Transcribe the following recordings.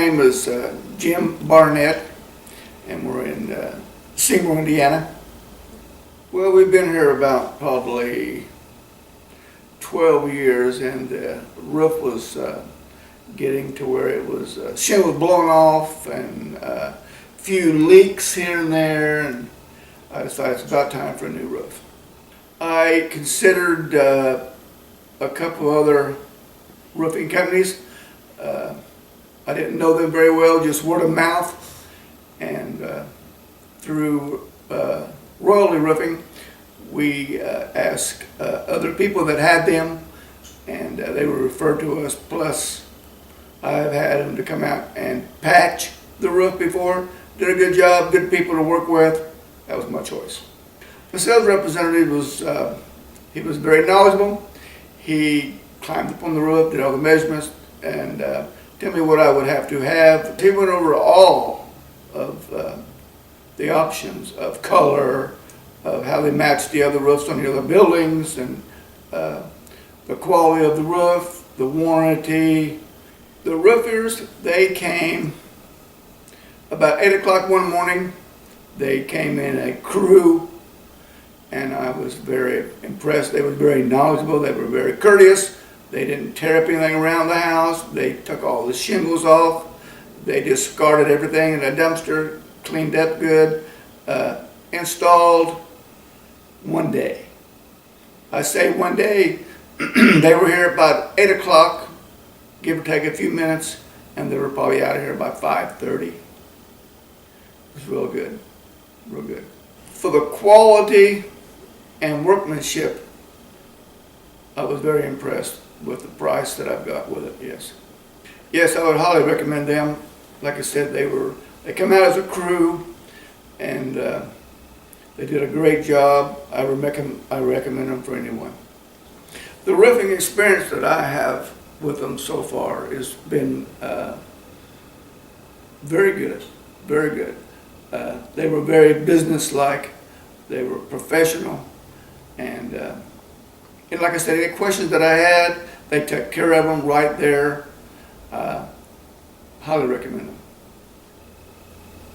name is Jim Barnett, and we're in Seymour, Indiana. Well, we've been here about probably 12 years, and the roof was getting to where it was, shingle was blowing off, and a few leaks here and there, and I decided it's about time for a new roof. I considered a couple other roofing companies. I didn't know them very well, just word of mouth, and through Royalty Roofing, we asked other people that had them, and they were referred to us. Plus, I've had them to come out and patch the roof before. Did a good job, good people to work with. That was my choice. The sales representative was, he was very knowledgeable. He climbed up on the roof, did all the measurements, and tell me what I would have to have. He went over all of the options of color, of how they matched the other roofs on the other buildings, and the quality of the roof, the warranty. The roofers, they came about 8 o'clock one morning. They came in a crew, and I was very impressed. They were very knowledgeable. They were very courteous. They didn't tear up anything around the house. They took all the shingles off. They discarded everything in a dumpster, cleaned up good, installed one day. I say one day. They were here about 8 o'clock, give or take a few minutes, and they were probably out of here by 5:30. It was real good, real good. For the quality and workmanship, I was very impressed with the price that I've got with it, yes. Yes, I would highly recommend them. Like I said, they come out as a crew, and they did a great job. I recommend them for anyone. The roofing experience that I have with them so far has been very good, very good. They were very businesslike. They were professional, and like I said, any questions that I had, they took care of them right there. Highly recommend them.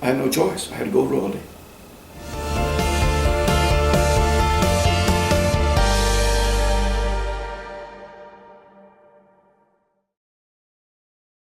I had no choice. I had to go with Royalty.